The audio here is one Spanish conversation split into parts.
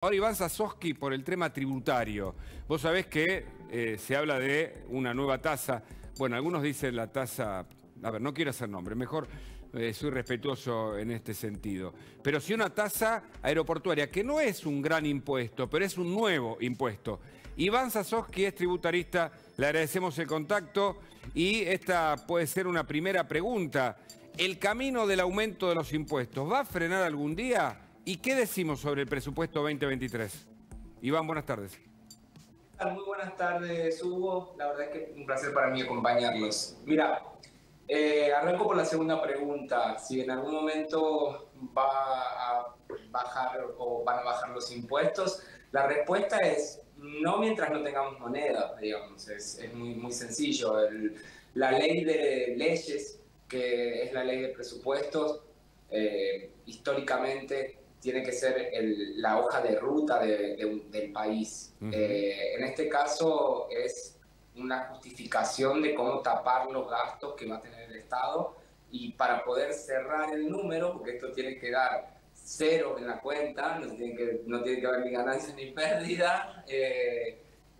Ahora Iván Sasovsky por el tema tributario. Vos sabés que se habla de una nueva tasa. Bueno, algunos dicen la tasa... A ver, no quiero hacer nombre, mejor soy respetuoso en este sentido. Pero sí una tasa aeroportuaria, que no es un gran impuesto, pero es un nuevo impuesto. Iván Sasovsky es tributarista, le agradecemos el contacto y esta puede ser una primera pregunta. ¿El camino del aumento de los impuestos va a frenar algún día? ¿Y qué decimos sobre el presupuesto 2023? Iván, buenas tardes. Muy buenas tardes, Hugo. La verdad es que es un placer para mí acompañarlos. Mira, arranco por la segunda pregunta. Si en algún momento va a bajar o van a bajar los impuestos, la respuesta es no mientras no tengamos moneda, digamos. Es muy sencillo. La ley de leyes, que es la ley de presupuestos, históricamente tiene que ser la hoja de ruta del país. En este caso es una justificación de cómo tapar los gastos que va a tener el Estado y para poder cerrar el número, porque esto tiene que dar cero en la cuenta, no tiene que haber ni ganancia ni pérdida.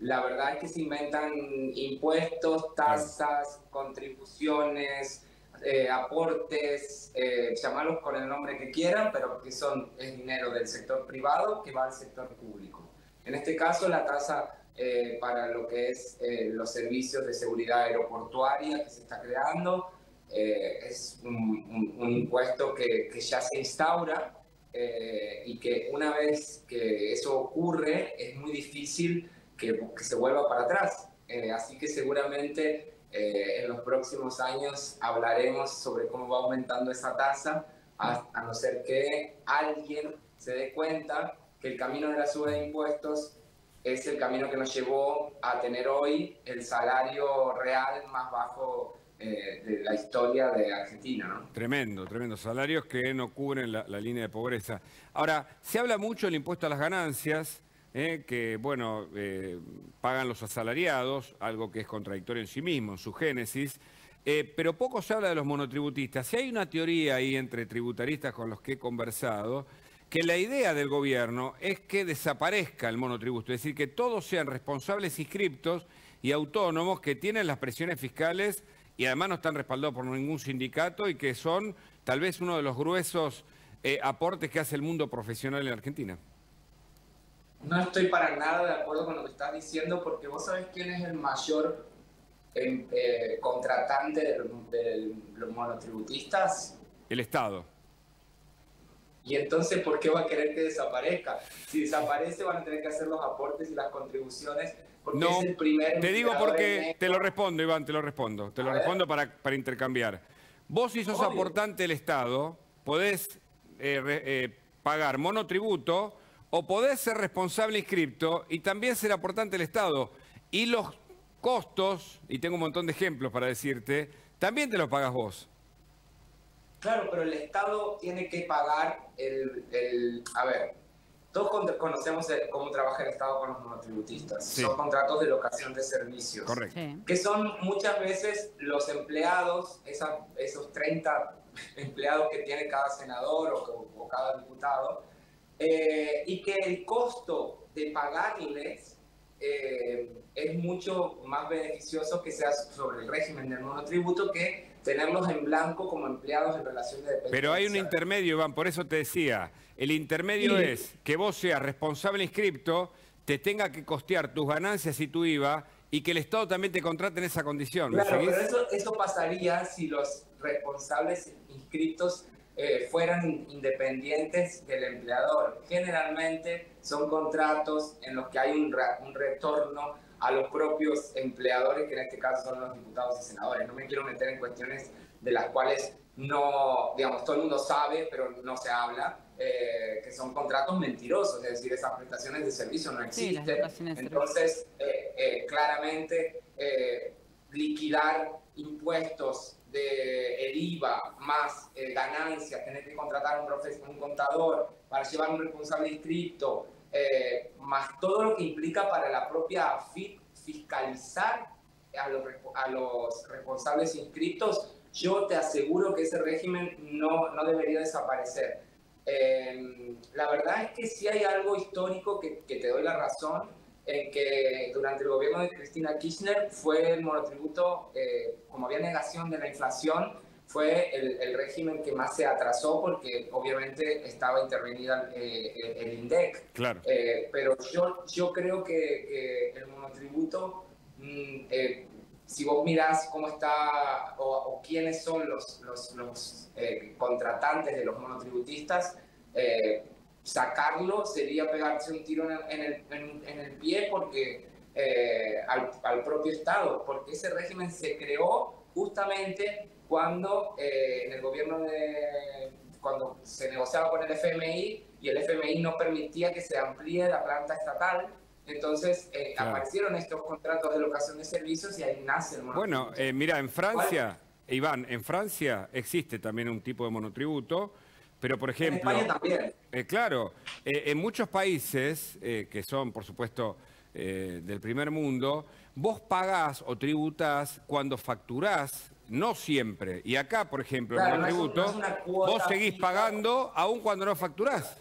La verdad es que se inventan impuestos, tasas, contribuciones, aportes, llamarlos con el nombre que quieran, pero que es dinero del sector privado que va al sector público. En este caso, la tasa para lo que es los servicios de seguridad aeroportuaria que se está creando es un impuesto que ya se instaura y que una vez que eso ocurre es muy difícil que se vuelva para atrás. Así que seguramente en los próximos años hablaremos sobre cómo va aumentando esa tasa, a no ser que alguien se dé cuenta que el camino de la suba de impuestos es el camino que nos llevó a tener hoy el salario real más bajo de la historia de Argentina, ¿no? Tremendo, tremendo. Salarios que no cubren la línea de pobreza. Ahora, se habla mucho del impuesto a las ganancias, que, bueno, pagan los asalariados, algo que es contradictorio en sí mismo, en su génesis, pero poco se habla de los monotributistas. Si hay una teoría ahí entre tributaristas con los que he conversado, que la idea del gobierno es que desaparezca el monotributo, es decir, que todos sean responsables inscriptos y autónomos que tienen las presiones fiscales y además no están respaldados por ningún sindicato y que son tal vez uno de los gruesos aportes que hace el mundo profesional en Argentina. No estoy para nada de acuerdo con lo que estás diciendo, porque vos sabés quién es el mayor contratante de los monotributistas. El Estado. Y entonces, ¿por qué va a querer que desaparezca? Si desaparece, van a tener que hacer los aportes y las contribuciones, porque no, es el primer... Te digo porque te lo respondo, Iván, te lo respondo. Te lo respondo para intercambiar. Vos, si sos aportante del Estado, podés pagar monotributo o podés ser responsable inscripto y también ser aportante del Estado. Y los costos, y tengo un montón de ejemplos para decirte, también te los pagas vos. Claro, pero el Estado tiene que pagar a ver, todos conocemos cómo trabaja el Estado con los monotributistas. Sí. Son contratos de locación de servicios. Correcto. Sí. Que son muchas veces los empleados, esos 30 empleados que tiene cada senador o cada diputado, y que el costo de pagarles es mucho más beneficioso que sea sobre el régimen del monotributo que tenerlos en blanco como empleados en relación de dependencia. Pero hay un intermedio, Iván, por eso te decía. El intermedio es que vos seas responsable inscripto, te tenga que costear tus ganancias y tu IVA y que el Estado también te contrate en esa condición. Claro, pero eso pasaría si los responsables inscritos fueran independientes del empleador. Generalmente son contratos en los que hay un retorno a los propios empleadores, que en este caso son los diputados y senadores. No me quiero meter en cuestiones de las cuales no, digamos, todo el mundo sabe, pero no se habla, que son contratos mentirosos, es decir, esas prestaciones de servicio no existen. Sí, entonces, claramente, liquidar impuestos del IVA más ganancias, tener que contratar un contador para llevar un responsable inscripto, más todo lo que implica para la propia AFIP fiscalizar a los responsables inscritos, yo te aseguro que ese régimen no debería desaparecer. La verdad es que sí hay algo histórico que te doy la razón, en que durante el gobierno de Cristina Kirchner fue el monotributo, como había negación de la inflación, fue el régimen que más se atrasó porque obviamente estaba intervenida el INDEC. Claro. Pero yo creo que el monotributo, si vos mirás cómo está o quiénes son los contratantes de los monotributistas, sacarlo sería pegarse un tiro en el pie porque al propio Estado, porque ese régimen se creó justamente cuando en el gobierno cuando se negociaba con el FMI y el FMI no permitía que se amplíe la planta estatal. Entonces claro. aparecieron estos contratos de locación de servicios y ahí nace el monotributo. Bueno, mira, en Francia, Iván, en Francia existe también un tipo de monotributo, pero por ejemplo... En España también. Claro, en muchos países, que son por supuesto del primer mundo, vos pagás o tributás cuando facturás, no siempre. Y acá, por ejemplo, claro, el monotributo, vos seguís fija, pagando aún cuando no facturás.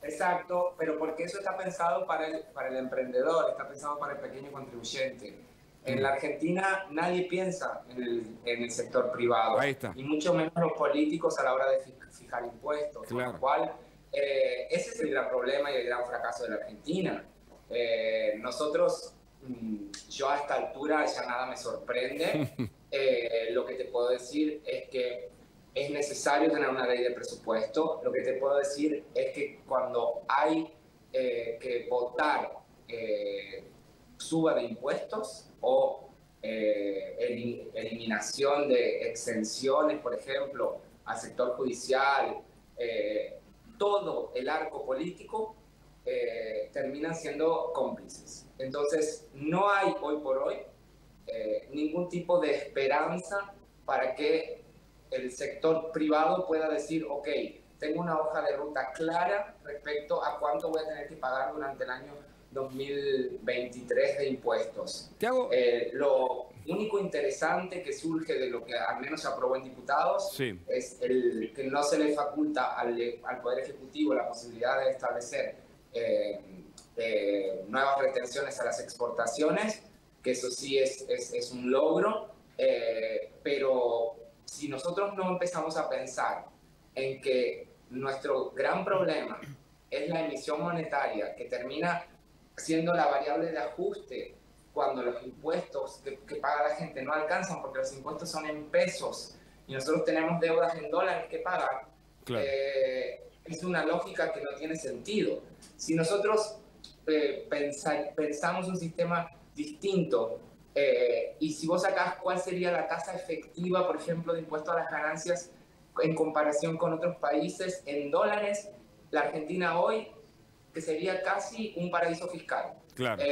Exacto, pero porque eso está pensado para el emprendedor, está pensado para el pequeño contribuyente. En la Argentina nadie piensa en el sector privado, Ahí está. y mucho menos los políticos a la hora de fijar impuestos, Claro. con lo cual ese es el gran problema y el gran fracaso de la Argentina. Nosotros, yo a esta altura ya nada me sorprende. Lo que te puedo decir es que es necesario tener una ley de presupuesto. Lo que te puedo decir es que cuando hay que votar suba de impuestos o eliminación de exenciones, por ejemplo, al sector judicial, todo el arco político terminan siendo cómplices. Entonces, no hay hoy por hoy ningún tipo de esperanza para que el sector privado pueda decir, ok, tengo una hoja de ruta clara respecto a cuánto voy a tener que pagar durante el año 2023 de impuestos. Lo único interesante que surge de lo que al menos se aprobó en diputados sí. es que no se le faculta al Poder Ejecutivo la posibilidad de establecer nuevas retenciones a las exportaciones, que eso sí es un logro, pero si nosotros no empezamos a pensar en que nuestro gran problema es la emisión monetaria, que termina siendo la variable de ajuste cuando los impuestos que paga la gente no alcanzan, porque los impuestos son en pesos y nosotros tenemos deudas en dólares que pagar, claro. Es una lógica que no tiene sentido. Si nosotros pensamos un sistema distinto, y si vos sacás cuál sería la tasa efectiva, por ejemplo, de impuesto a las ganancias en comparación con otros países en dólares, la Argentina hoy, que sería casi un paraíso fiscal. Claro.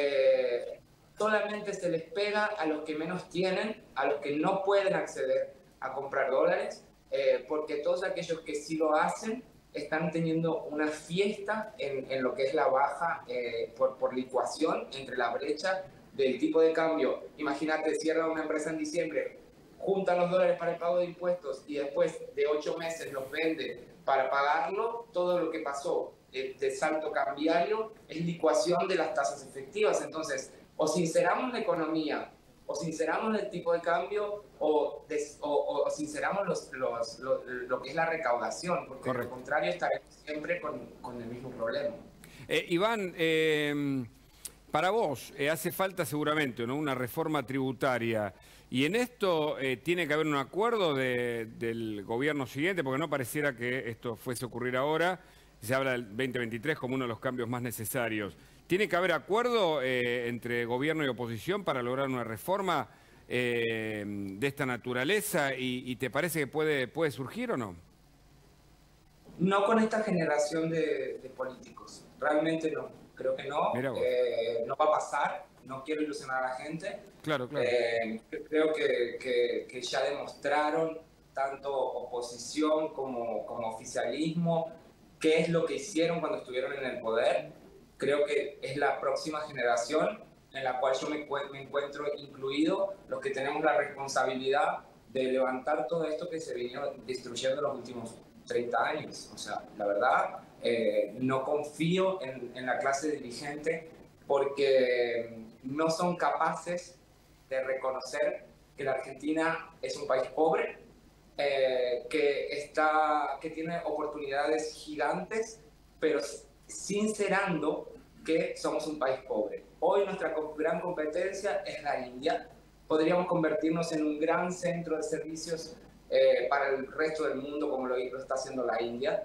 Solamente se les pega a los que menos tienen, a los que no pueden acceder a comprar dólares, porque todos aquellos que sí lo hacen están teniendo una fiesta en lo que es la baja por licuación entre la brecha del tipo de cambio. Imagínate, cierra una empresa en diciembre, juntan los dólares para el pago de impuestos y después de 8 meses los vende para pagarlo. Todo lo que pasó de salto cambiario es licuación de las tasas efectivas. Entonces, o sinceramos la economía, o sinceramos el tipo de cambio, o sinceramos lo que es la recaudación, porque correcto. de lo contrario estaremos siempre con el mismo problema. Iván, para vos hace falta seguramente, ¿no?, una reforma tributaria, y en esto tiene que haber un acuerdo del gobierno siguiente, porque no pareciera que esto fuese a ocurrir ahora. Se habla del 2023 como uno de los cambios más necesarios. ¿Tiene que haber acuerdo entre gobierno y oposición para lograr una reforma de esta naturaleza? ¿Y te parece que puede surgir o no? No con esta generación de políticos, realmente no. Creo que no, no va a pasar, no quiero ilusionar a la gente. Claro, claro. Creo que ya demostraron, tanto oposición como oficialismo, qué es lo que hicieron cuando estuvieron en el poder. Creo que es la próxima generación en la cual yo me encuentro incluido, los que tenemos la responsabilidad de levantar todo esto que se vino destruyendo en los últimos 30 años. O sea, la verdad, no confío en la clase dirigente porque no son capaces de reconocer que la Argentina es un país pobre, que tiene oportunidades gigantes, pero sincerando que somos un país pobre. Hoy nuestra gran competencia es la India. Podríamos convertirnos en un gran centro de servicios para el resto del mundo, como lo está haciendo la India,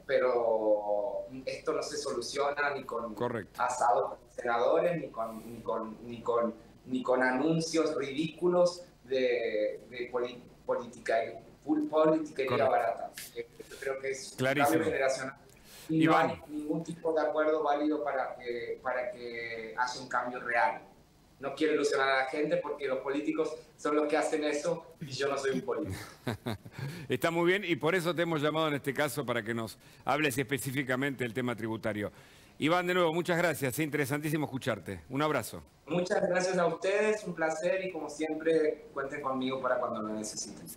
pero esto no se soluciona ni con asados con senadores, ni con anuncios ridículos de politiquería barata. Yo creo que es un cambio generacional y no hay ningún tipo de acuerdo válido para que haya un cambio real. No quiero ilusionar a la gente porque los políticos son los que hacen eso y yo no soy un político. Está muy bien y por eso te hemos llamado en este caso para que nos hables específicamente del tema tributario. Iván, de nuevo, muchas gracias. Es interesantísimo escucharte. Un abrazo. Muchas gracias a ustedes, un placer y como siempre cuenten conmigo para cuando lo necesiten.